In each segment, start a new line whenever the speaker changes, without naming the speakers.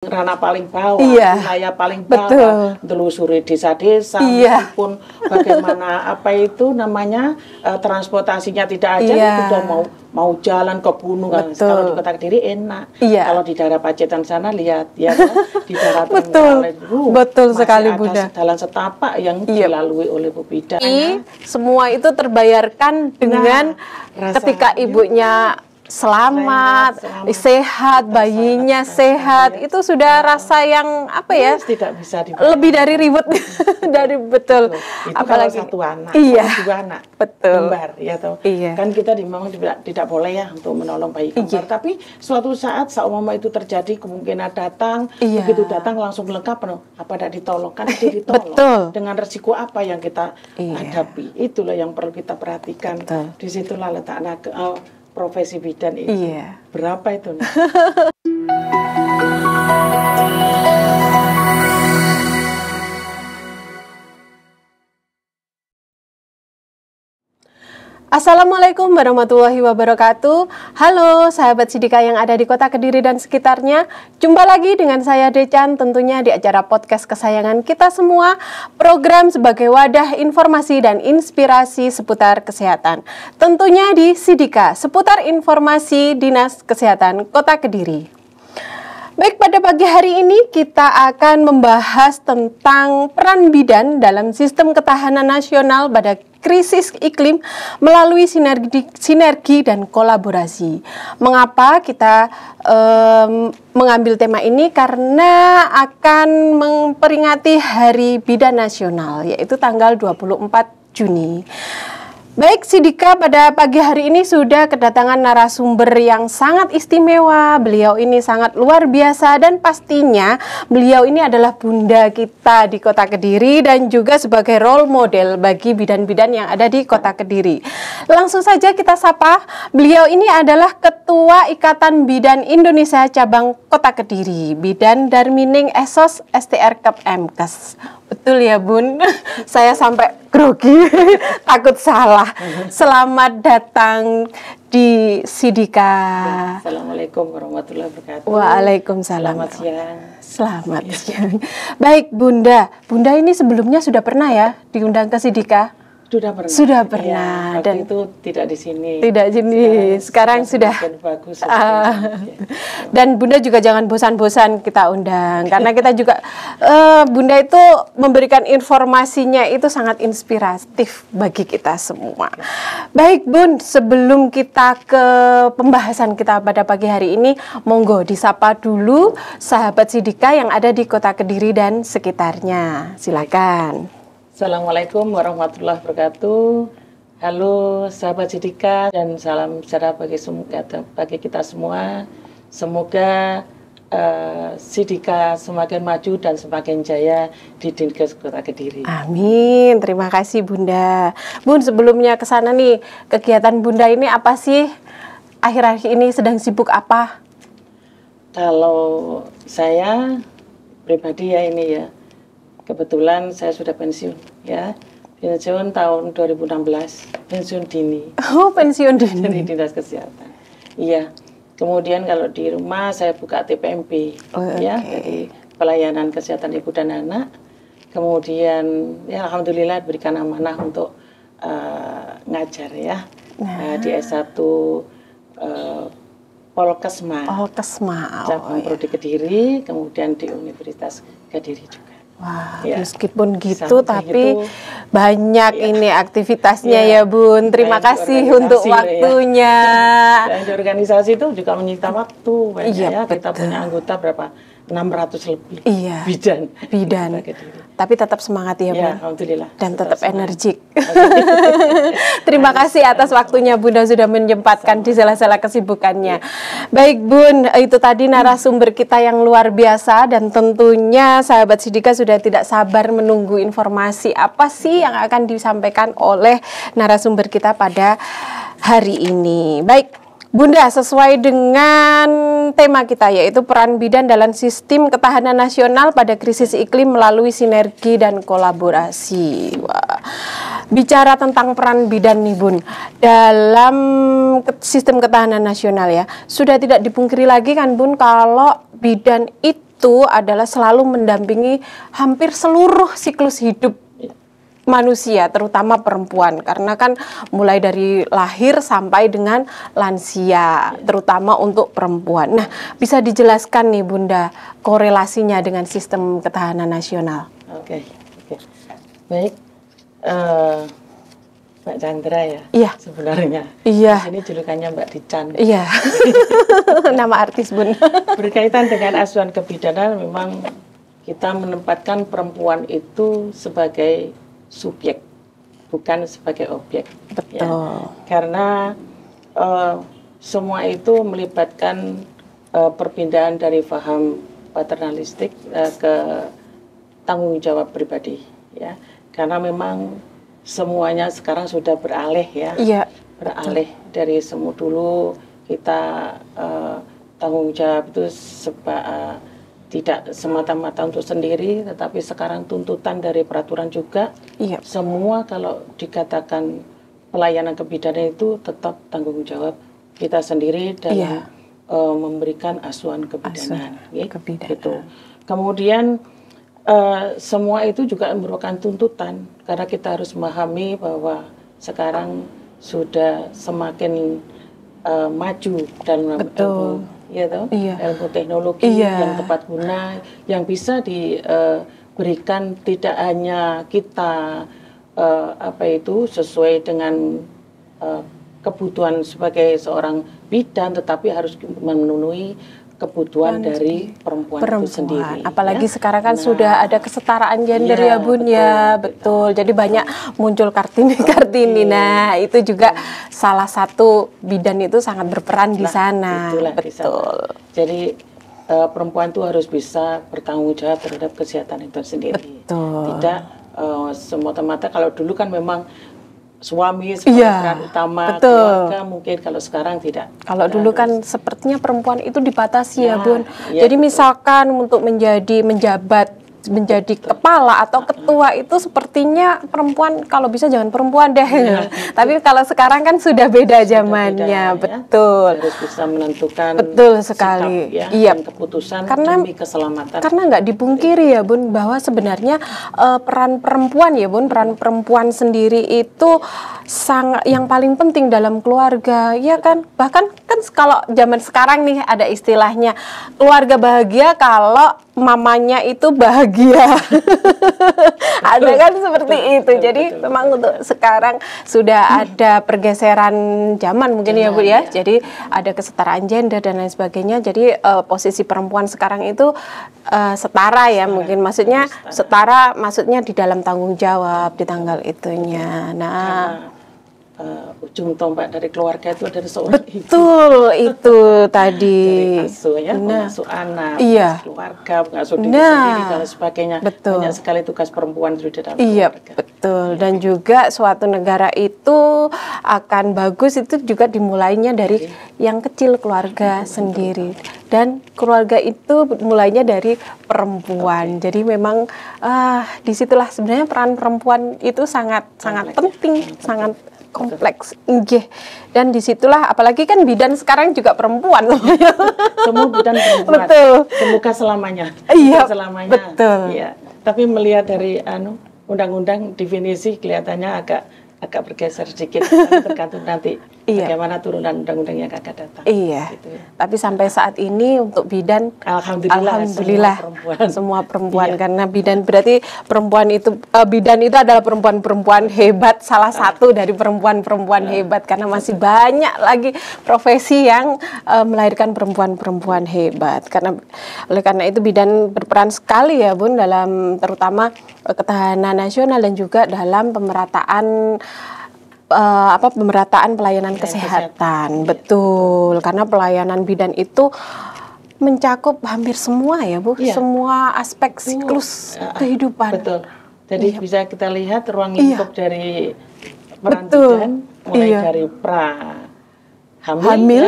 Ranah paling bawah, wilayah paling
betul.
bawah, telusuri desa-desa, meskipun bagaimana apa itu namanya transportasinya tidak ada, itu udah mau jalan ke gunung. Kalau di Kota Kediri enak, kalau di daerah Pacitan sana lihat ya di daerah Trenggalek
betul sekali Bunda.
Jalan setapak yang dilalui oleh Bu Bidan.
Semua itu terbayarkan dengan ketika ibunya selamat, sehat, bayinya sehat, itu sudah rasa yang apa ya?
Tidak bisa
lebih dari ribet dari betul.
Itu apalagi satu anak, dua anak, kembar, ya toh. Kan kita memang tidak boleh ya untuk menolong bayi kembar. Tapi suatu saat seumpama itu terjadi, kemungkinan datang, begitu datang langsung lengkap, apa tidak ditolong? Kan dia ditolong. Dengan resiko apa yang kita hadapi? Itulah yang perlu kita perhatikan. Disitulah letaknya profesi bidan itu. Berapa itu?
Assalamualaikum warahmatullahi wabarakatuh. Halo sahabat Sidika yang ada di Kota Kediri dan sekitarnya. Jumpa lagi dengan saya Decan, tentunya di acara podcast kesayangan kita semua, program sebagai wadah informasi dan inspirasi seputar kesehatan. Tentunya di Sidika, seputar informasi Dinas Kesehatan Kota Kediri. Baik, pada pagi hari ini kita akan membahas tentang peran bidan dalam sistem ketahanan nasional pada krisis iklim melalui sinergi dan kolaborasi. Mengapa kita mengambil tema ini? Karena akan memperingati Hari Bidan Nasional, yaitu tanggal 24 Juni. Baik, Sidika pada pagi hari ini sudah kedatangan narasumber yang sangat istimewa. Beliau ini sangat luar biasa dan pastinya beliau ini adalah bunda kita di Kota Kediri dan juga sebagai role model bagi bidan-bidan yang ada di Kota Kediri. Langsung saja kita sapa. Beliau ini adalah Ketua Ikatan Bidan Indonesia Cabang Kota Kediri, Bidan Darmining Esos STR Kep Mkes. Betul ya Bun, saya sampai grogi, takut salah. Selamat datang di Sidika.
Assalamualaikum warahmatullahi wabarakatuh.
Waalaikumsalam.
Selamat siang.
Selamat siang. Baik Bunda, Bunda ini sebelumnya sudah pernah ya diundang ke Sidika?
Sudah pernah. Dan itu tidak di sini.
Tidak di sini. Sekarang sudah.
Bagus.
Dan Bunda juga jangan bosan-bosan kita undang, karena kita juga Bunda itu memberikan informasinya itu sangat inspiratif bagi kita semua. Baik Bun, sebelum kita ke pembahasan kita pada pagi hari ini, monggo disapa dulu sahabat Sidika yang ada di Kota Kediri dan sekitarnya. Silakan.
Assalamualaikum warahmatullahi wabarakatuh. Halo sahabat Sidika dan salam sejahtera bagi kita semua. Semoga Sidika semakin maju dan semakin jaya di Dinkes Kota Kediri.
Amin. Terima kasih Bunda. Bun, sebelumnya ke sana nih, kegiatan Bunda ini apa sih? Akhir-akhir ini sedang sibuk apa?
Kalau saya pribadi ya ini ya, kebetulan saya sudah pensiun ya, pensiun tahun 2016, pensiun dini.
Oh, pensiun dini.
Dari Dinas Kesehatan. Iya. Kemudian kalau di rumah saya buka TPMP, ya, jadi pelayanan kesehatan ibu dan anak. Kemudian ya alhamdulillah diberikan amanah untuk ngajar ya di S1 Polkesma. Cabang Prodi Kediri, kemudian di Universitas Kediri juga.
Wah, meskipun gitu tapi banyak ini aktivitasnya ya Bun. Terima kasih untuk waktunya.
Dan di organisasi itu juga menyita waktu. Ya, kita punya anggota berapa? 600 lebih. Bidan.
Tapi tetap semangat ya Bun.
Alhamdulillah.
Dan tetap energik. Terima kasih atas waktunya Bunda sudah menyempatkan di sela-sela kesibukannya. Baik Bun, itu tadi narasumber kita yang luar biasa dan tentunya sahabat Sidika sudah tidak sabar menunggu informasi apa sih yang akan disampaikan oleh narasumber kita pada hari ini. Baik Bunda, sesuai dengan tema kita yaitu peran bidan dalam sistem ketahanan nasional pada krisis iklim melalui sinergi dan kolaborasi. Wah. Bicara tentang peran bidan nih Bun dalam sistem ketahanan nasional ya, sudah tidak dipungkiri lagi kan Bun kalau bidan itu itu adalah selalu mendampingi hampir seluruh siklus hidup manusia, terutama perempuan, karena kan mulai dari lahir sampai dengan lansia, terutama untuk perempuan. Nah, bisa dijelaskan nih Bunda korelasinya dengan sistem ketahanan nasional?
Oke. Baik, Mbak Chandra ya.
Iya.
Sebenarnya.
Iya.
Ini julukannya Mbak Dican.
Iya. Nama artis Bun.
Berkaitan dengan asuhan kebidanan, memang kita menempatkan perempuan itu sebagai subjek, bukan sebagai objek.
Betul.
Ya. Karena semua itu melibatkan perpindahan dari paham paternalistik ke tanggung jawab pribadi, ya. Karena memang semuanya sekarang sudah beralih, ya.
Iya.
Beralih dari semu dulu kita tanggung jawab itu tidak semata-mata untuk sendiri, tetapi sekarang tuntutan dari peraturan juga. Iya. Semua kalau dikatakan pelayanan kebidanan itu tetap tanggung jawab kita sendiri dalam memberikan asuhan kebidanan. Gitu. Kemudian semua itu juga merupakan tuntutan, karena kita harus memahami bahwa sekarang sudah semakin maju dalam ilmu teknologi yang tepat guna, yang bisa diberikan tidak hanya kita sesuai dengan kebutuhan sebagai seorang bidan, tetapi harus memenuhi kebutuhan dari perempuan itu sendiri.
Apalagi sekarang kan sudah ada kesetaraan gender ya Bun, ya betul. Jadi banyak muncul Kartini. Nah itu juga salah satu bidan itu sangat berperan di sana. Betul.
Jadi perempuan itu harus bisa bertanggung jawab terhadap kesehatan itu sendiri.
Betul.
Tidak semata-mata, kalau dulu kan memang suami sebagai peran utama, keluarga, mungkin kalau sekarang tidak.
Kalau dulu kan sepertinya perempuan itu dibatasi ya Bun. Jadi misalkan untuk menjabat menjadi kepala atau ketua itu sepertinya perempuan, kalau bisa jangan perempuan deh. Tapi kalau sekarang kan sudah beda zamannya, betul.
Harus bisa menentukan
sekali.
Sikap, dan keputusan demi keselamatan.
Karena nggak dipungkiri ya Bun, bahwa sebenarnya peran perempuan ya Bun, peran perempuan sendiri itu sangat yang paling penting dalam keluarga, ya kan? Bahkan kan kalau zaman sekarang nih ada istilahnya keluarga bahagia kalau mamanya itu bahagia. Ada kan seperti itu. Jadi memang untuk sekarang sudah ada pergeseran zaman mungkin ya Bu ya. Jadi ada kesetaraan gender dan lain sebagainya. Jadi posisi perempuan sekarang itu setara ya mungkin. Maksudnya setara maksudnya di dalam tanggung jawab di tanggal itunya. Nah,
ujung tombak dari keluarga itu adalah seorang ibu.
Betul, itu tadi.
Dari asuh ya, mengasuh anak, keluarga, mengasuh diri sendiri dan sebagainya.
Betul.
Banyak sekali tugas perempuan di dalam keluarga.
Betul. Dan juga suatu negara itu akan bagus itu juga dimulainya dari yang kecil, keluarga sendiri. Dan keluarga itu mulainya dari perempuan. Jadi memang disitulah sebenarnya peran perempuan itu sangat penting, sangat kompleks, dan disitulah apalagi kan bidan sekarang juga perempuan.
Semua bidan perempuan.
Betul.
Semoga selamanya.
Iya.
Selamanya.
Betul.
Iya. Tapi melihat dari undang-undang definisi kelihatannya agak bergeser sedikit, tergantung nanti bagaimana turunan undang-undang yang akan datang.
Iya. Gitu ya. Tapi sampai saat ini untuk bidan, alhamdulillah semua perempuan karena bidan berarti bidan itu adalah perempuan-perempuan hebat, salah satu dari perempuan-perempuan hebat, karena masih banyak lagi profesi yang melahirkan perempuan-perempuan hebat. Oleh karena itu bidan berperan sekali ya Bun dalam terutama ketahanan nasional dan juga dalam pemerataan pelayanan kesehatan. Betul, karena pelayanan bidan itu mencakup hampir semua ya Bu, semua aspek siklus kehidupan.
Betul. Jadi bisa kita lihat ruang lingkup dari peran bidan mulai dari hamil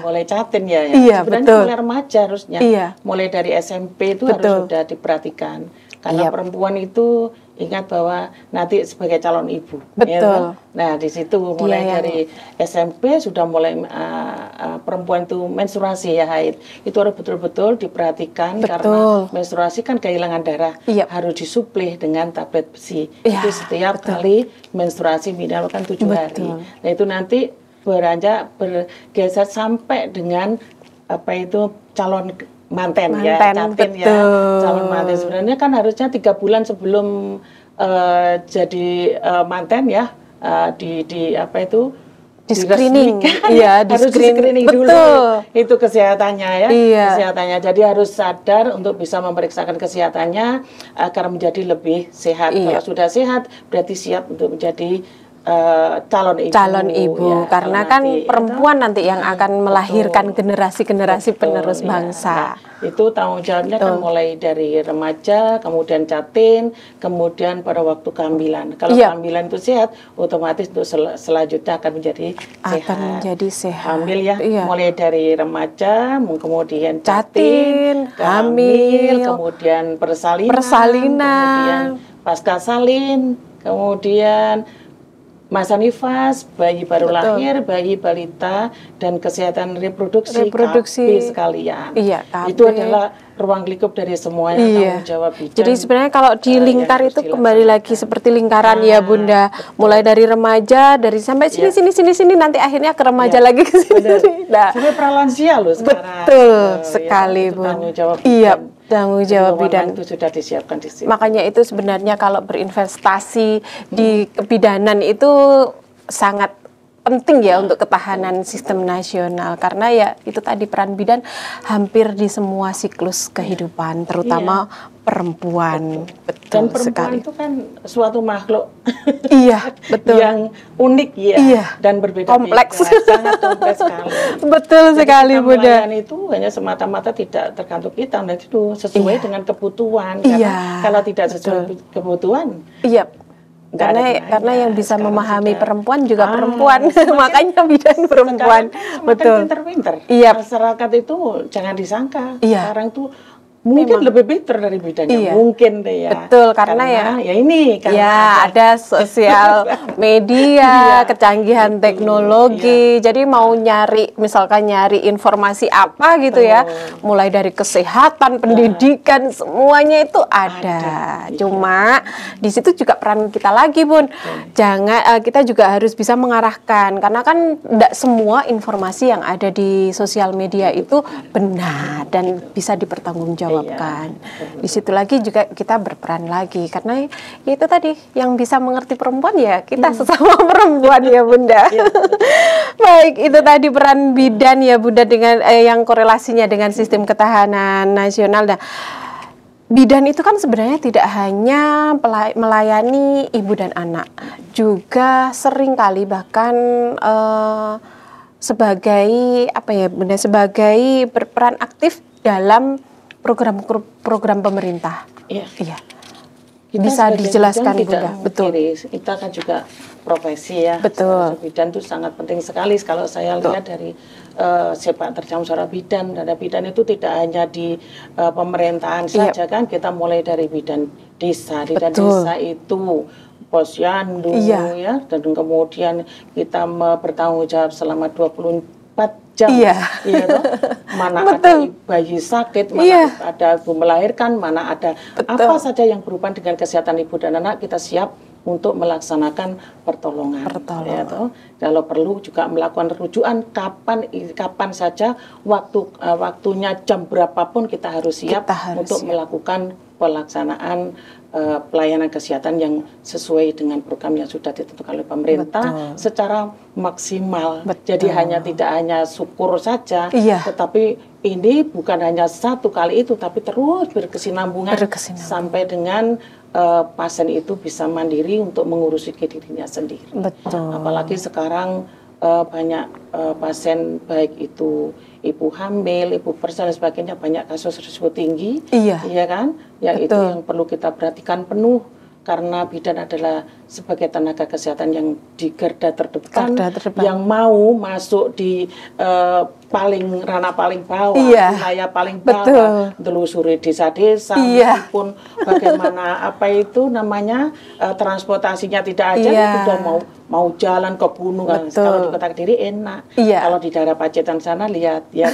mulai catin sebenarnya mulai remaja harusnya, mulai dari SMP itu harus sudah diperhatikan. Karena perempuan itu ingat bahwa nanti sebagai calon ibu.
Betul.
Ya, nah di situ mulai dari SMP sudah mulai perempuan itu menstruasi ya haid. Itu harus betul-betul diperhatikan karena menstruasi kan kehilangan darah. Harus disuplai dengan tablet besi. Itu setiap kali menstruasi minimal kan 7 hari. Nah itu nanti beranjak bergeser sampai dengan apa itu calon manten ya, catin ya, calon manten. Sebenarnya kan harusnya 3 bulan sebelum jadi manten ya, di apa itu
di screening,
harus di screening dulu itu kesehatannya ya, kesehatannya. Jadi harus sadar untuk bisa memeriksakan kesehatannya agar menjadi lebih sehat. Kalau sudah sehat berarti siap untuk menjadi calon ibu
ya, karena kan perempuan nanti yang akan melahirkan generasi-generasi penerus bangsa.
Nah, itu tanggung jawabnya kan mulai dari remaja, kemudian catin, kemudian pada waktu kehamilan. Kalau kehamilan itu sehat, otomatis untuk selanjutnya akan menjadi sehat. Hamil ya, mulai dari remaja, kemudian catin, hamil, kemudian persalinan, kemudian pasca salin, kemudian masa nifas, bayi baru lahir, bayi balita, dan kesehatan reproduksi. KB sekalian. Itu adalah ruang lingkup dari semuanya tanggung jawab bidan.
Jadi sebenarnya kalau di lingkar itu kembali lagi seperti lingkaran ya Bunda. Mulai dari remaja, dari sampai sini nanti akhirnya ke remaja lagi ke sini.
Nah, sampai pralansia loh sekarang.
Betul sekali Bunda.
Tanggung jawab bidan.
Tanggung jawab bidan
itu sudah disiapkan di sini.
Makanya itu sebenarnya kalau berinvestasi di kebidanan itu sangat penting ya untuk ketahanan sistem nasional, karena ya itu tadi peran bidan hampir di semua siklus kehidupan, terutama perempuan. Betul.
Dan perempuan
sekali.
Itu kan suatu makhluk
betul.
yang unik dan berbeda-beda.
Kompleks.
Sangat kompleks sekali.
Betul sekali Bunda.
Melayani itu hanya semata-mata tidak tergantung kita, dan itu sesuai dengan kebutuhan. Karena kalau tidak sesuai kebutuhan,
karena yang bisa memahami perempuan juga perempuan. Makanya bidan perempuan. Betul.
Pinter-pinter. Masyarakat itu jangan disangka sekarang tuh mungkin lebih pinter dari bidannya, mungkin deh ya.
Betul, karena
ini karena
ada sosial media, kecanggihan teknologi. Jadi mau misalkan nyari informasi apa gitu ya, mulai dari kesehatan, pendidikan, semuanya itu ada. Cuma di situ juga peran kita lagi Bun. Jangan kita juga harus bisa mengarahkan, karena kan tidak semua informasi yang ada di sosial media itu benar dan bisa dipertanggungjawabkan. Di situ lagi juga kita berperan lagi, karena itu tadi yang bisa mengerti perempuan ya kita sesama perempuan ya Bunda. Baik, itu tadi peran bidan ya Bunda dengan yang korelasinya dengan sistem ketahanan nasional. Nah, bidan itu kan sebenarnya tidak hanya melayani ibu dan anak, juga sering kali bahkan sebagai Bunda, sebagai berperan aktif dalam program pemerintah. Bisa dijelaskan Bunda.
Betul. Kita kan juga profesi ya.
Betul.
Bidan itu sangat penting sekali. Kalau saya lihat dari sepak terjang suara bidan, dan bidan itu tidak hanya di pemerintahan saja kan. Kita mulai dari bidan desa. Bidan desa itu posyandu ya, dan kemudian kita bertanggung jawab selama 24 jam. Mana ada bayi sakit, mana ada ibu melahirkan, mana ada apa saja yang berhubungan dengan kesehatan ibu dan anak, kita siap untuk melaksanakan pertolongan. Ya, kalau perlu juga melakukan rujukan kapan saja waktunya, jam berapapun kita harus siap untuk melakukan pelaksanaan pelayanan kesehatan yang sesuai dengan program yang sudah ditentukan oleh pemerintah secara maksimal. Jadi tidak hanya syukur saja, tetapi ini bukan hanya satu kali itu, tapi terus berkesinambungan sampai dengan pasien itu bisa mandiri untuk mengurusi dirinya sendiri. Apalagi sekarang banyak pasien, baik itu ibu hamil, ibu persalinan dan sebagainya, banyak kasus risiko tinggi, kan? Ya itu yang perlu kita perhatikan penuh, karena bidan adalah sebagai tenaga kesehatan yang di garda terdepan, yang mau masuk di ranah paling bawah, wilayah paling bawah, telusuri desa-desa, meskipun bagaimana transportasinya tidak ada, sudah mau jalan ke gunung. Kalau di Kota Kediri enak, kalau di daerah Pacitan sana lihat ya,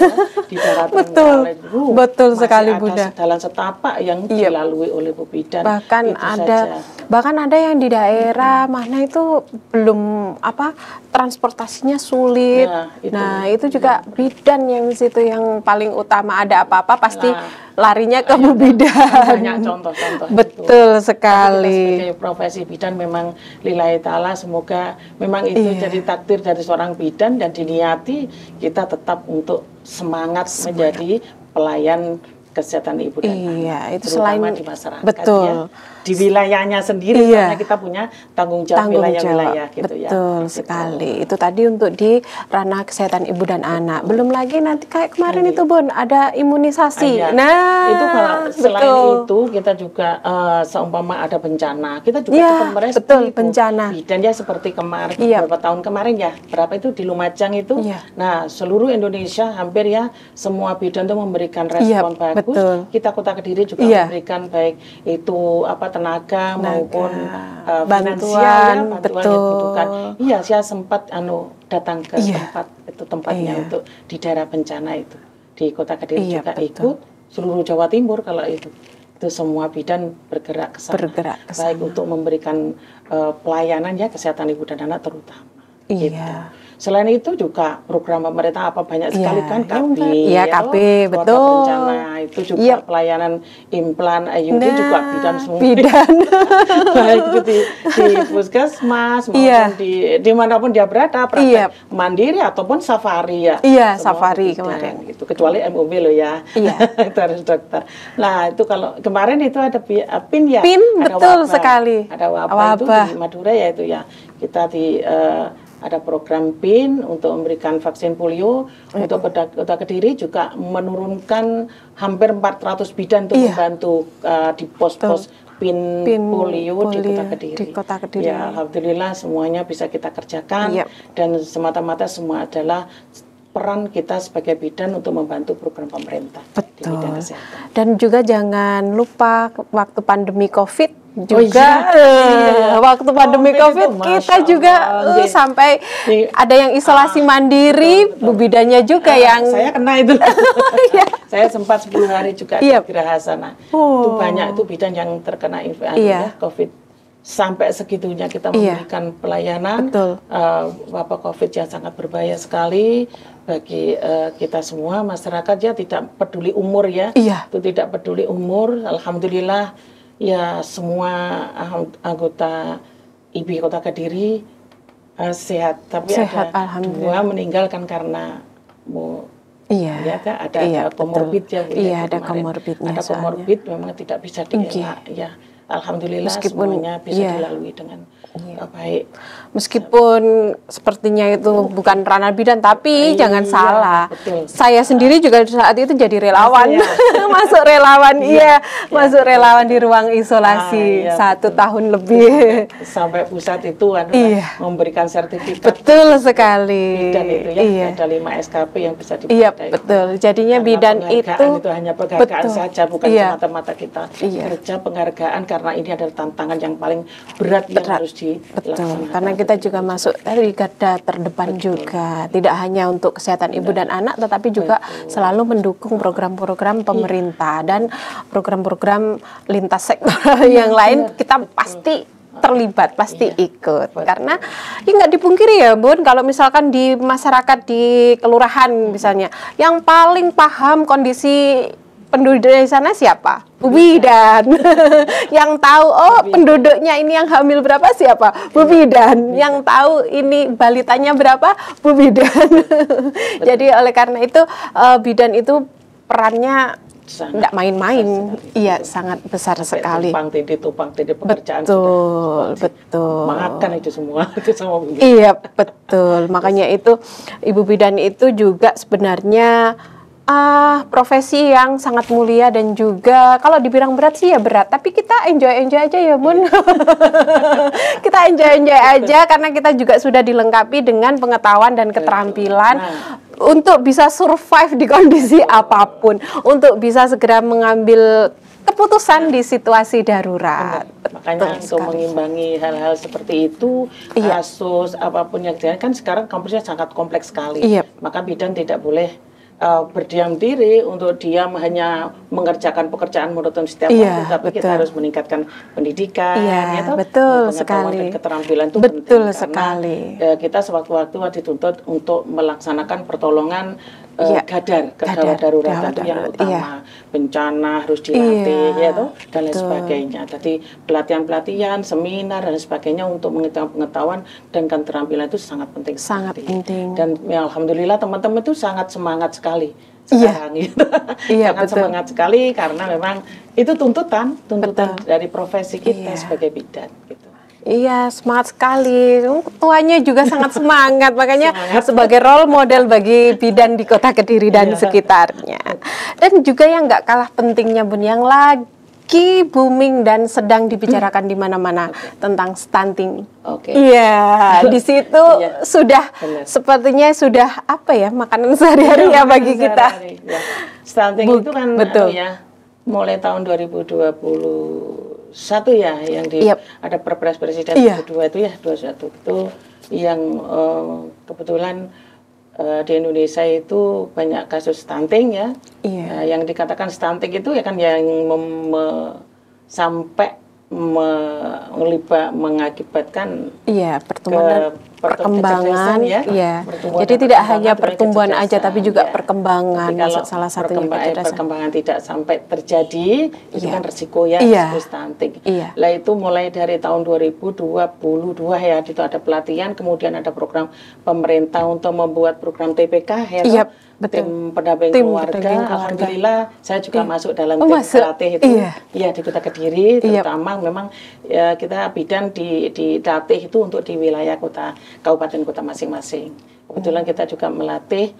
di daerah
betul sekali Bunda.
Jalan setapak yang dilalui oleh Bu Bidan.
Bahkan ada yang di daerah mana itu belum transportasinya sulit. Nah, itu juga bidan yang di situ yang paling utama. Ada apa-apa pasti larinya ke Bu Bidan.
Banyak contoh-contoh.
Betul sekali.
Sebagai profesi bidan memang lillahi ta'ala, semoga memang itu jadi takdir dari seorang bidan dan diniati kita tetap untuk semangat menjadi pelayan kesehatan ibu dan anak,
itu
terutama
selain
di masyarakat
betul.
Di wilayahnya sendiri, karena kita punya tanggung jawab wilayah-wilayah gitu.
Betul sekali. Itu tadi untuk di ranah kesehatan ibu dan anak. Belum lagi nanti kayak kemarin itu Bun, ada imunisasi. Nah,
itu kalau selain itu kita juga seumpama ada bencana, kita juga tetap merespon
bencana.
Dan ya seperti kemarin beberapa tahun kemarin berapa itu di Lumajang itu. Nah, seluruh Indonesia hampir semua bidan itu memberikan respon bagus. Kita Kota Kediri juga memberikan baik itu tenaga maupun
bantuan
yang dibutuhkan. Saya sempat datang ke tempatnya untuk di daerah bencana itu di Kota Kediri juga ikut seluruh Jawa Timur. Kalau itu semua bidan bergerak ke sana, baik untuk memberikan pelayanan kesehatan ibu dan anak terutama. Selain itu juga program pemerintah banyak sekali kan KB,
KB betul.
Bencana itu juga pelayanan implan IUD juga bidan semua. Baik itu di puskesmas maupun di manapun dia berada, praktek mandiri ataupun safari
safari kemarin.
Itu kecuali MOB loh itu harus dokter. Nah itu kalau kemarin itu ada PIN
betul sekali.
Ada wabah itu di Madura kita di ada program PIN untuk memberikan vaksin polio. Untuk Kota Kediri juga menurunkan hampir 400 bidan untuk membantu di pos-pos PIN polio di Kota Kediri. Alhamdulillah semuanya bisa kita kerjakan dan semata-mata semua adalah peran kita sebagai bidan untuk membantu program pemerintah di bidang kesehatan.
Dan juga jangan lupa waktu pandemi COVID juga waktu pandemi COVID kita juga sampai ada yang isolasi mandiri, Bu bidannya juga yang
saya kena itu. Saya sempat 10 hari juga di Geraha sana. Itu banyak itu bidan yang terkena infeksi COVID. Sampai segitunya kita memberikan pelayanan wabah COVID yang sangat berbahaya sekali bagi kita semua masyarakat tidak peduli umur itu tidak peduli umur. Alhamdulillah semua anggota IBI Kota Kediri sehat, tapi ada 2 meninggal kan karena ada komorbid
ada komorbidnya.
Ada komorbid memang tidak bisa dielak Alhamdulillah semuanya bisa dilalui dengan baik.
Meskipun sepertinya itu bukan ranah bidan, tapi jangan salah.
Betul.
Saya sendiri juga saat itu jadi relawan, masuk relawan, masuk relawan di ruang isolasi 1 tahun lebih.
Sampai pusat itu memberikan sertifikat.
Betul sekali.
Bidan itu ada 5 SKP yang bisa dipakai.
Betul. Jadinya karena bidan itu
hanya penghargaan saja, bukan semata-mata kita kerja penghargaan, karena ini adalah tantangan yang paling berat yang harus dilaksanakan.
Karena kita juga masuk dari garda terdepan juga, tidak hanya untuk kesehatan ibu dan anak, tetapi juga selalu mendukung program-program pemerintah dan program-program lintas sektor yang lain. Kita pasti terlibat, pasti ikut. Karena nggak dipungkiri ya Bun, kalau misalkan di masyarakat di kelurahan misalnya, yang paling paham kondisi penduduk di sana siapa? Bu bidan. Yang tahu penduduknya ini yang hamil berapa siapa? Bu bidan. Yang tahu ini balitanya berapa? Bu bidan. Jadi oleh karena itu bidan itu perannya tidak main-main. Sangat besar sekali.
Tumpang tindih pekerjaan.
Betul.
Makan itu semua.
Betul. Makanya itu Ibu bidan itu juga sebenarnya profesi yang sangat mulia dan juga kalau dibilang berat sih ya berat, tapi kita enjoy aja ya Bun. Kita enjoy aja karena kita juga sudah dilengkapi dengan pengetahuan dan keterampilan untuk bisa survive di kondisi apapun, untuk bisa segera mengambil keputusan di situasi darurat.
Makanya untuk mengimbangi hal-hal seperti itu, kasus apapun yang terjadi, kan sekarang kampusnya sangat kompleks sekali. Maka bidan tidak boleh berdiam diri untuk diam hanya mengerjakan pekerjaan monoton setiap hari, tapi kita harus meningkatkan pendidikan,
betul sekali,
dan keterampilan itu
betul
penting,
sekali.
Karena kita sewaktu-waktu dituntut untuk melaksanakan pertolongan gawat darurat itu yang utama, bencana harus dilatih dan lain sebagainya. Jadi pelatihan-pelatihan, seminar dan sebagainya untuk mengetahui pengetahuan dan keterampilan itu sangat penting.
Sangat penting.
Dan ya, alhamdulillah teman-teman itu sangat semangat sekali sekarang gitu. Sangat semangat sekali karena memang itu tuntutan dari profesi kita sebagai bidan gitu.
Iya, semangat sekali. Ketuanya juga sangat semangat, makanya sebagai role model bagi bidan di Kota Kediri dan sekitarnya. Dan juga yang nggak kalah pentingnya Bun, yang lagi booming dan sedang dibicarakan di mana-mana tentang stunting. Iya, di situ sudah sepertinya sudah apa ya, makanan sehari-hari ya bagi kita.
Stunting itu kan mulai tahun 2021 yang ada Perpres Presiden kedua itu 21 itu yang kebetulan di Indonesia itu banyak kasus stunting yang dikatakan stunting itu ya kan yang sampai mengakibatkan
perkembangan jadi tidak hanya pertumbuhan aja tapi juga perkembangan.
Kalau
salah satunya
perkembangan tidak sampai terjadi itu kan resiko risiko stunting. Lah itu mulai dari tahun 2022 itu ada pelatihan, kemudian ada program pemerintah untuk membuat program TPK tim pendamping keluarga. Alhamdulillah saya juga masuk dalam tim pelatih itu di Kota Kediri, terutama memang kita bidan dilatih itu untuk di wilayah kabupaten kota masing-masing. Kebetulan kita juga melatih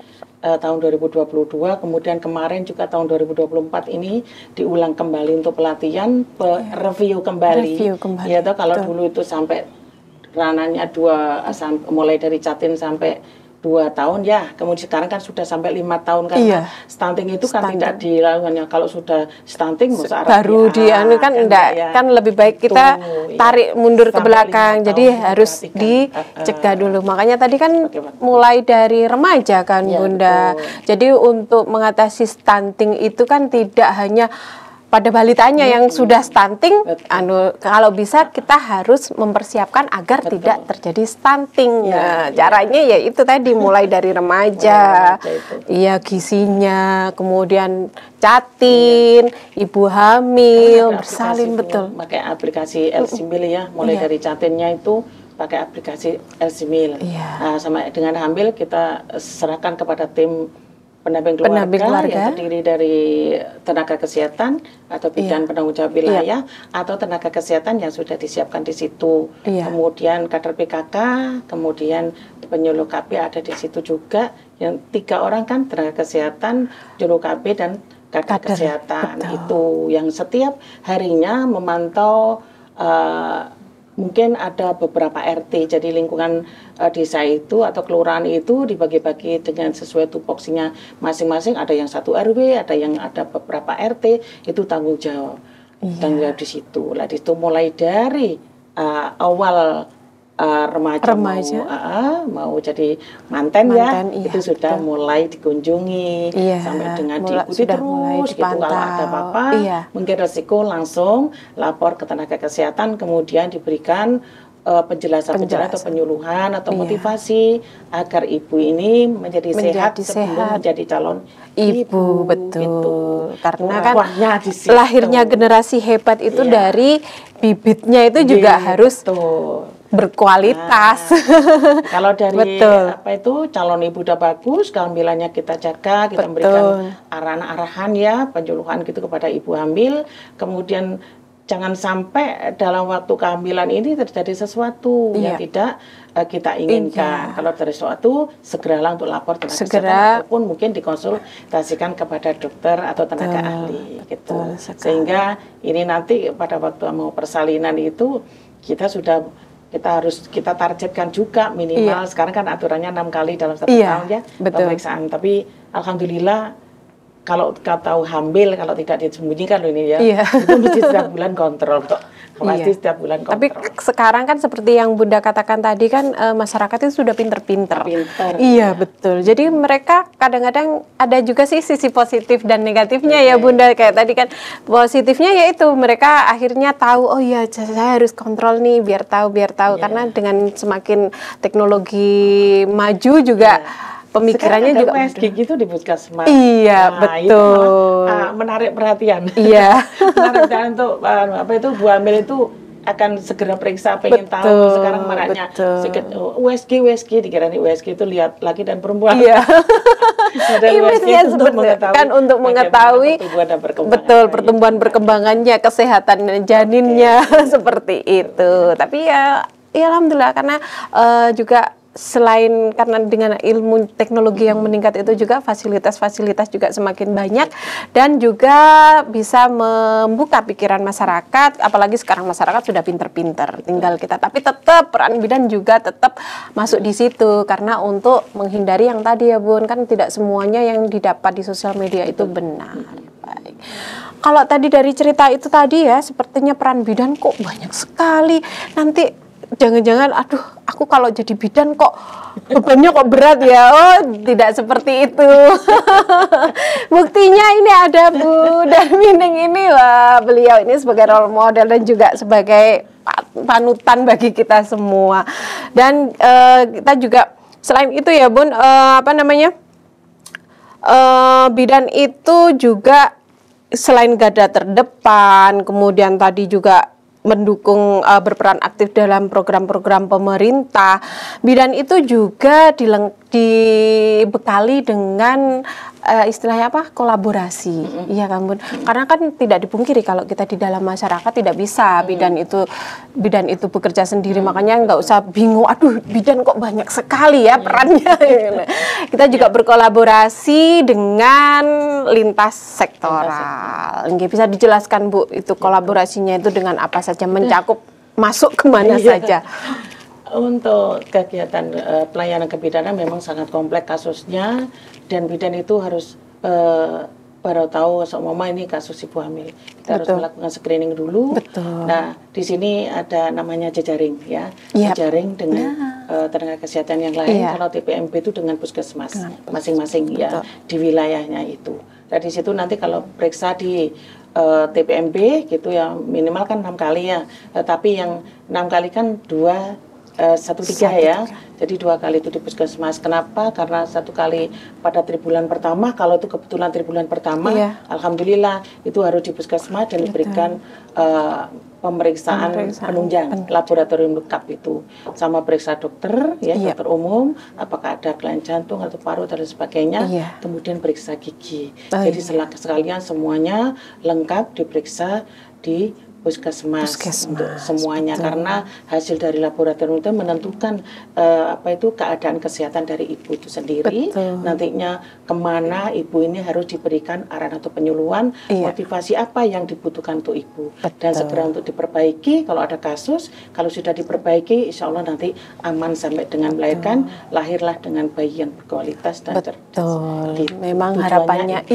tahun 2022, kemudian kemarin juga tahun 2024 ini diulang kembali untuk pelatihan, review kembali. Kalau dulu itu sampai rananya mulai dari Jatim sampai 2 tahun kemudian sekarang kan sudah sampai 5 tahun karena stunting itu kan tidak dilakukannya. Kalau sudah stunting
baru kan enggak kan lebih baik kita tarik mundur ke belakang, jadi harus dicegah dulu. Makanya tadi kan mulai dari remaja kan Bunda. Jadi untuk mengatasi stunting itu kan tidak hanya pada balitanya yang sudah stunting, kalau bisa kita harus mempersiapkan agar tidak terjadi stunting. Caranya ya itu tadi mulai dari remaja, gizinya, kemudian catin, ibu hamil, bersalin
pakai aplikasi LCMIL mulai dari catinnya itu pakai aplikasi LCMIL. Sama dengan hamil kita serahkan kepada tim pendamping keluarga yang terdiri dari tenaga kesehatan atau bidan penanggung jawab wilayah atau tenaga kesehatan yang sudah disiapkan di situ. Kemudian kader PKK, kemudian penyuluh KB ada di situ juga. Yang 3 orang kan tenaga kesehatan, juru KB dan kader kesehatan. Itu yang setiap harinya memantau mungkin ada beberapa RT, jadi lingkungan desa itu atau kelurahan itu dibagi-bagi dengan sesuai tupoksinya masing-masing. Ada yang 1 RW, ada beberapa RT, itu tanggung jawab di situ. Lah di situ mulai dari awal remaja mau jadi manten itu sudah mulai dikunjungi sampai dengan diikuti terus gitu. Kalau ada apa-apa mungkin resiko langsung lapor ke tenaga kesehatan, kemudian diberikan penjelasan atau penyuluhan atau motivasi agar ibu ini menjadi sehat sebelum menjadi calon ibu.
Betul. Karena kan lahirnya generasi hebat itu dari bibitnya itu juga harus berkualitas.
Kalau dari calon ibu udah bagus, kehamilannya kita jaga, kita memberikan arahan-arahan penyuluhan gitu kepada ibu hamil, kemudian jangan sampai dalam waktu kehamilan ini terjadi sesuatu yang tidak kita inginkan. Kalau terjadi sesuatu, segeralah untuk lapor tenaga kesehatan ataupun mungkin dikonsultasikan kepada dokter atau tenaga ahli gitu. Sehingga ini nanti pada waktu mau persalinan itu kita targetkan juga minimal sekarang kan aturannya 6 kali dalam 1 tahun ya pemeriksaan. Tapi alhamdulillah kalau tahu hamil, kalau tidak disembunyikan loh ini ya, itu mesti setiap bulan kontrol kok. Pasti setiap bulan kontrol.
Tapi sekarang kan seperti yang Bunda katakan tadi kan masyarakat itu sudah pinter-pinter. Iya betul. Jadi mereka kadang-kadang ada juga sih sisi positif dan negatifnya ya Bunda. Kayak tadi kan positifnya yaitu mereka akhirnya tahu, oh iya saya harus kontrol nih biar tahu. Karena dengan semakin teknologi maju juga pemikirannya juga
USG gitu di puskesmas.
Iya, betul.
Itu menarik perhatian.
Iya.
Menarik perhatian untuk Bu hamil itu akan segera periksa, pengen tahu sekarang maraknya USG dikira USG itu lihat laki dan perempuan.
Iya. Untuk mengetahui pertumbuhan perkembangannya, kesehatan janinnya seperti itu. Tapi ya alhamdulillah karena juga selain karena dengan ilmu teknologi yang meningkat itu juga fasilitas-fasilitas juga semakin banyak dan juga bisa membuka pikiran masyarakat, apalagi sekarang masyarakat sudah pinter-pinter, tinggal kita tapi tetap peran bidan juga tetap masuk di situ karena untuk menghindari yang tadi ya Bun, kan tidak semuanya yang didapat di sosial media itu benar. Baik. Kalau tadi dari cerita itu tadi ya, sepertinya peran bidan kok banyak sekali. Nanti jangan-jangan, aduh, aku kalau jadi bidan kok bebannya kok berat ya. Oh, tidak seperti itu. Buktinya ini ada Bu Darmining ini, wah, beliau ini sebagai role model dan juga sebagai panutan bagi kita semua. Dan kita juga selain itu ya Bun, bidan itu juga selain garda terdepan, kemudian tadi juga mendukung berperan aktif dalam program-program pemerintah. Bidan itu juga dibekali dengan istilahnya kolaborasi, iya kan Bun? Karena kan tidak dipungkiri kalau kita di dalam masyarakat tidak bisa bidan itu bekerja sendiri, makanya nggak usah bingung, aduh bidan kok banyak sekali ya perannya. Kita juga berkolaborasi dengan lintas sektoral. Bisa dijelaskan Bu, itu kolaborasinya itu dengan apa saja, mencakup masuk kemana saja?
Untuk kegiatan pelayanan kebidanan memang sangat kompleks kasusnya, dan bidan itu harus baru tahu seumpama ini kasus ibu hamil, kita harus melakukan screening dulu. Nah, di sini ada namanya jejaring ya, jejaring dengan tenaga kesehatan yang lain. Kalau TPMP itu dengan puskesmas masing-masing ya di wilayahnya itu. Nah, di situ nanti kalau periksa di TPMP gitu ya minimal kan 6 kali ya, tapi yang 6 kali kan 1/3 ya. Jadi 2 kali itu di puskesmas. Kenapa? Karena 1 kali pada tribulan pertama, kalau itu kebetulan tribulan pertama, alhamdulillah itu harus di puskesmas dan diberikan pemeriksaan penunjang laboratorium lengkap itu, sama periksa dokter ya, dokter umum, apakah ada kelainan jantung atau paru dan sebagainya, kemudian periksa gigi. Jadi sekalian semuanya lengkap diperiksa di puskesmas untuk semuanya, karena hasil dari laboratorium itu menentukan keadaan kesehatan dari ibu itu sendiri. Nantinya kemana ibu ini harus diberikan arahan atau penyuluhan, motivasi apa yang dibutuhkan untuk ibu, dan segera untuk diperbaiki kalau ada kasus. Kalau sudah diperbaiki, insya Allah nanti aman sampai dengan melahirkan, lahirlah dengan bayi yang berkualitas dan cerdas.
Gitu. Memang harapannya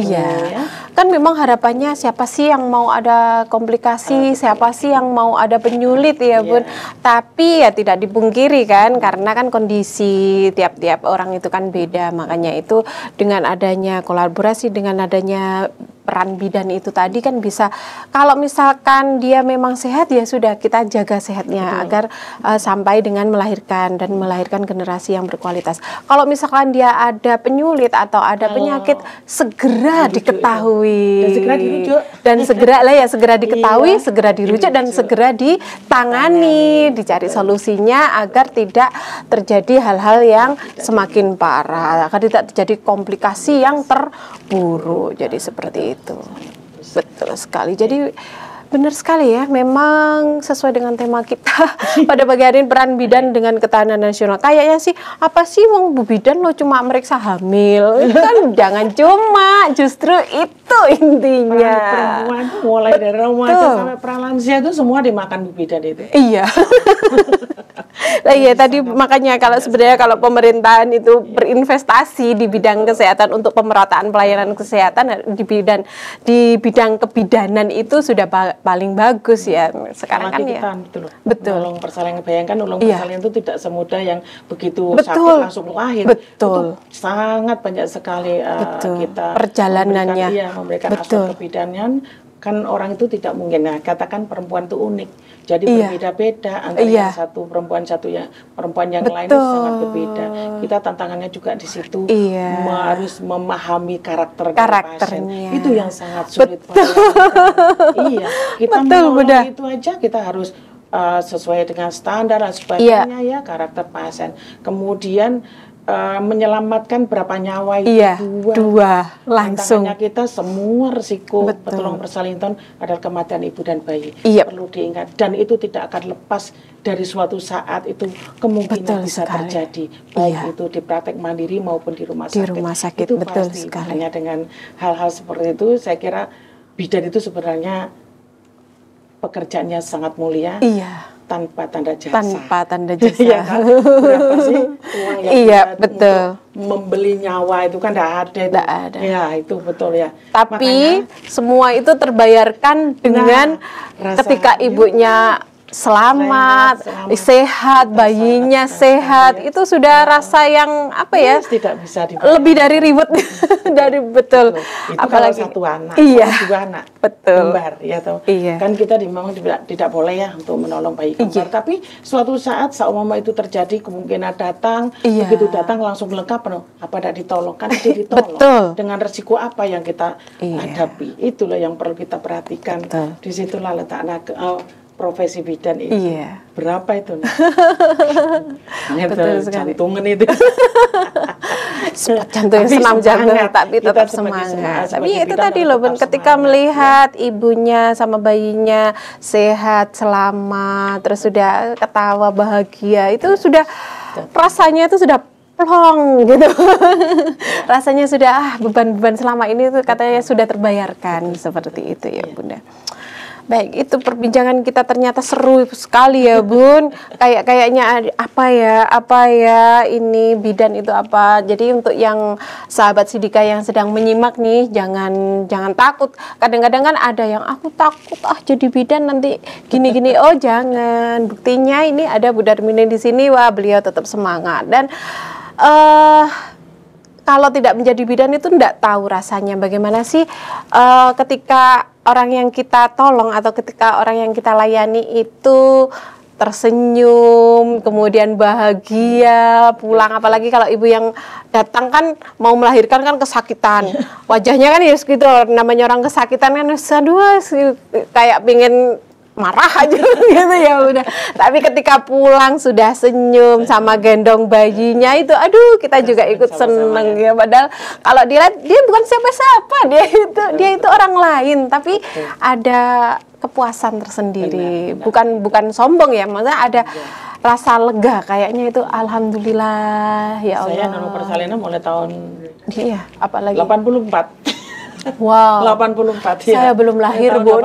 kan memang harapannya siapa sih yang mau ada komplikasi, siapa sih yang mau ada penyulit ya Bun. Tapi ya tidak dipungkiri kan, karena kan kondisi tiap-tiap orang itu kan beda. Makanya itu dengan adanya kolaborasi, dengan adanya peran bidan itu tadi kan bisa, kalau misalkan dia memang sehat ya sudah, kita jaga sehatnya agar sampai dengan melahirkan dan melahirkan generasi yang berkualitas. Kalau misalkan dia ada penyulit atau ada penyakit, segera diketahui dan segera diketahui, segera dirujuk dan segera ditangani, dicari solusinya agar tidak terjadi hal-hal yang semakin parah, agar tidak terjadi komplikasi yang terburuk. Jadi seperti itu. Betul sekali. Jadi Benar sekali ya, memang sesuai dengan tema kita pada pagi hari ini, peran bidan dengan ketahanan nasional. Kayaknya sih, apa sih wong Bu Bidan lo cuma meriksa hamil? Itu kan jangan cuma, justru itu intinya.
Perempuan itu mulai dari remaja sampai pralansia itu semua dimakan Bu Bidan itu.
Iya. Nah, iya tadi makanya kalau sebenarnya kalau pemerintahan itu berinvestasi di bidang kesehatan untuk pemerataan pelayanan kesehatan di bidang kebidanan itu sudah paling bagus ya. Sekarang kan ya.
Betul. Nolong persalinan, bayangkan nolong persalinan itu tidak semudah yang begitu
betul.
Sakit langsung lahir.
Betul.
Itu sangat banyak sekali kita
perjalanannya
memberikan aspek kebidanan. Kan orang itu tidak mungkin, katakan perempuan itu unik, jadi berbeda-beda antara yang satu perempuan yang lain itu sangat berbeda. Kita tantangannya juga di situ, harus memahami karakternya pasien. Itu yang sangat sulit. Kita menolong itu aja kita harus sesuai dengan standar dan sebagainya ya karakter pasien. Kemudian menyelamatkan berapa nyawa itu dua langsung. Tantangannya kita semua resiko petulung persalinan adalah kematian ibu dan bayi. Perlu diingat dan itu tidak akan lepas dari suatu saat itu kemungkinan bisa terjadi baik itu di praktek mandiri maupun di rumah sakit. Itu pasti. Hanya dengan hal-hal seperti itu saya kira bidan itu sebenarnya pekerjaannya sangat mulia. Tanpa tanda jasa.
Ya, kan?
Berapa sih uang yang
betul.
Untuk membeli nyawa itu kan tidak ada. Ya, itu betul ya.
Tapi semua itu terbayarkan dengan ketika ibunya selamat, sehat, bayinya sehat, itu sudah rasa yang apa ya?
Tidak bisa dibayar.
Lebih dari ribet dari betul.
Itu apalagi satu anak, dua anak, kembar, ya toh. Kan kita memang tidak boleh ya untuk menolong bayi kembar. Tapi suatu saat seumpama itu terjadi kemungkinan datang, begitu datang langsung lengkap, apa tidak ditolong? Kan ditolong. Dengan resiko apa yang kita hadapi? Itulah yang perlu kita perhatikan. Disitulah letaknya profesi bidan itu. Berapa itu? Jantungan itu.
Jantungnya senam jantung, tapi tetap semangat. Tapi itu tadi loh, ketika melihat ibunya sama bayinya sehat, selamat, terus sudah ketawa bahagia, itu sudah rasanya itu sudah plong gitu. Rasanya sudah beban-beban selama ini tuh katanya sudah terbayarkan seperti itu ya Bunda. Baik, itu perbincangan kita ternyata seru sekali ya Bun. Kayaknya apa ya ini bidan itu apa. Jadi untuk yang sahabat Sidika yang sedang menyimak nih, jangan takut. Kadang-kadang kan ada yang aku takut jadi bidan nanti gini-gini. Oh jangan. Buktinya ini ada Bu Darmini di sini, wah beliau tetap semangat. Dan kalau tidak menjadi bidan itu tidak tahu rasanya bagaimana sih ketika orang yang kita tolong atau ketika orang yang kita layani itu tersenyum, kemudian bahagia, pulang. Apalagi kalau ibu yang datang kan mau melahirkan kan kesakitan. Wajahnya kan ya gitu, namanya orang kesakitan kan aduh kayak pengen marah aja gitu ya udah. Tapi ketika pulang sudah senyum sama gendong bayinya itu aduh kita juga ikut seneng ya. Padahal kalau dilihat dia bukan siapa-siapa, dia itu orang lain, tapi ada kepuasan tersendiri. Bukan sombong ya, maksudnya ada rasa lega kayaknya itu alhamdulillah ya Allah.
Saya nolong persalinan mulai tahun
apalagi
84.
Wow.
84 ya.
Saya belum lahir, Bu.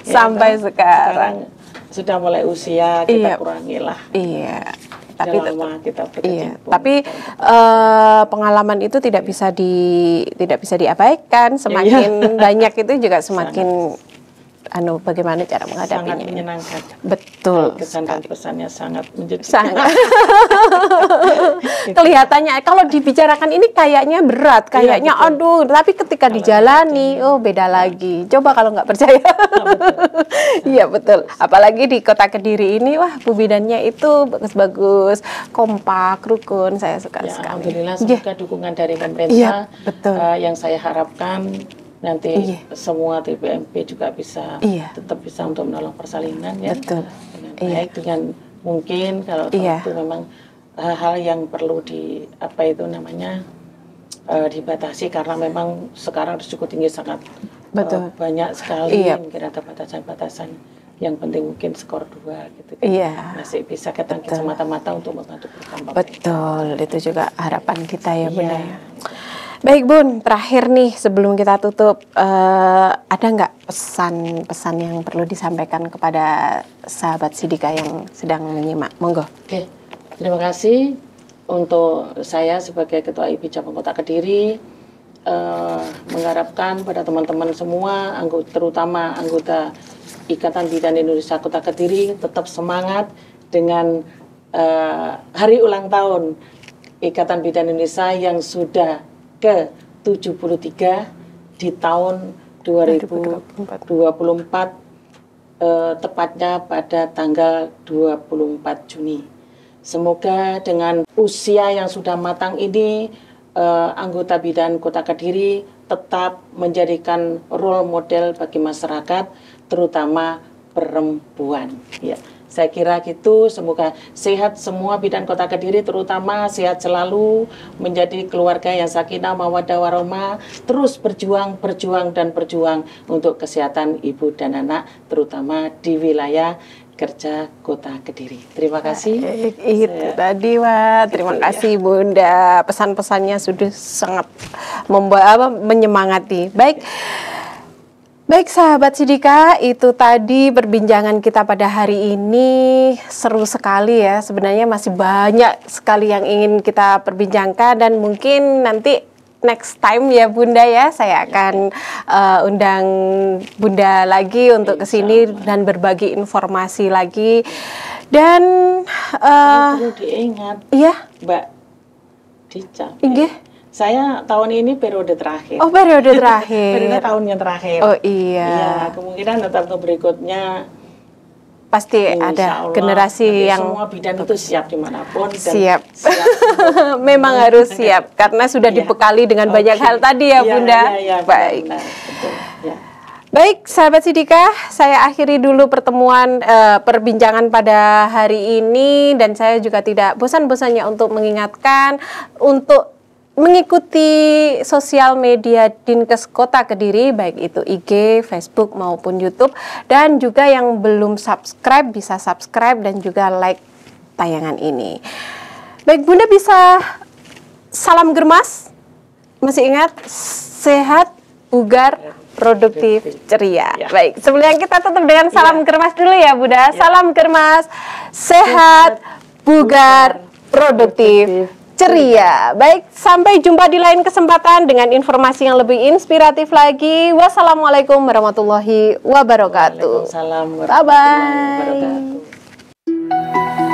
Sampai sekarang
sudah mulai usia kita kurangi lah. Tapi
tapi pengalaman itu tidak bisa diabaikan. Semakin banyak itu juga semakin bagaimana cara menghadapinya.
Sangat menyenangkan.
Betul.
Kesan dan pesannya sangat menjadi.
Sangat. Kelihatannya kalau dibicarakan ini kayaknya berat, kayaknya aduh, tapi ketika dijalani, beda lagi. Coba kalau nggak percaya. Iya betul. Apalagi di Kota Kediri ini, wah Bu Bidannya itu bagus-bagus, kompak, rukun. Saya suka sekali.
Alhamdulillah, semoga dukungan dari pemerintah yang saya harapkan nanti semua TPMP juga bisa tetap bisa untuk menolong persalinan ya dengan baik dengan mungkin kalau itu memang hal-hal yang perlu dibatasi karena memang sekarang risiko tinggi sangat banyak sekali mungkin ada batasan-batasan. Yang penting mungkin skor 2 gitu. Masih bisa ketangkep semata-mata untuk membantu berkembang.
Betul, itu juga harapan kita ya Bunda ya. Baik Bun, terakhir nih sebelum kita tutup, ada nggak pesan-pesan yang perlu disampaikan kepada sahabat Sidika yang sedang menyimak? Monggo.
Oke, terima kasih untuk saya sebagai Ketua IP Cabang Kota Kediri, mengharapkan pada teman-teman semua, terutama anggota Ikatan Bidan Indonesia Kota Kediri, tetap semangat dengan hari ulang tahun Ikatan Bidan Indonesia yang sudah ke-73 di tahun 2024, tepatnya pada tanggal 24 Juni. Semoga dengan usia yang sudah matang ini, anggota bidan Kota Kediri tetap menjadikan role model bagi masyarakat, terutama perempuan. Ya. Saya kira gitu, semoga sehat semua bidan Kota Kediri, terutama sehat selalu, menjadi keluarga yang sakinah, mawaddah warahmah, terus berjuang untuk kesehatan ibu dan anak, terutama di wilayah kerja Kota Kediri. Terima kasih.
Itu tadi, Wak. Terima kasih Bunda. Pesan-pesannya sudah sangat menyemangati. Baik sahabat Sidika, itu tadi perbincangan kita pada hari ini. Seru sekali ya, sebenarnya masih banyak sekali yang ingin kita perbincangkan, dan mungkin nanti next time ya Bunda ya, saya akan undang Bunda lagi untuk kesini dan berbagi informasi lagi. Dan
perlu diingat Mbak Dica, saya tahun ini periode terakhir.
Oh, periode terakhir.
Periode tahun yang terakhir.
Oh iya.
Iya, kemungkinan tahun berikutnya
pasti ada Allah, generasi yang
semua bidan itu siap dimanapun.
Siap. Memang harus siap karena sudah dibekali dengan banyak hal tadi ya Bunda. Baik.
Benar, betul. Ya.
Baik, sahabat Sidika, saya akhiri dulu pertemuan perbincangan pada hari ini, dan saya juga tidak bosan-bosannya untuk mengingatkan untuk mengikuti sosial media Dinkes Kota Kediri, baik itu IG, Facebook maupun YouTube, dan juga yang belum subscribe bisa subscribe dan juga like tayangan ini. Baik Bunda, bisa salam germas, masih ingat, sehat, bugar, produktif, ceria. Baik, sebelumnya kita tutup dengan salam germas dulu ya Bunda. Salam germas, sehat, bugar, produktif, ceria. Baik, sampai jumpa di lain kesempatan dengan informasi yang lebih inspiratif lagi. Wassalamualaikum warahmatullahi wabarakatuh.
Waalaikumsalam warahmatullahi wabarakatuh.
Bye-bye.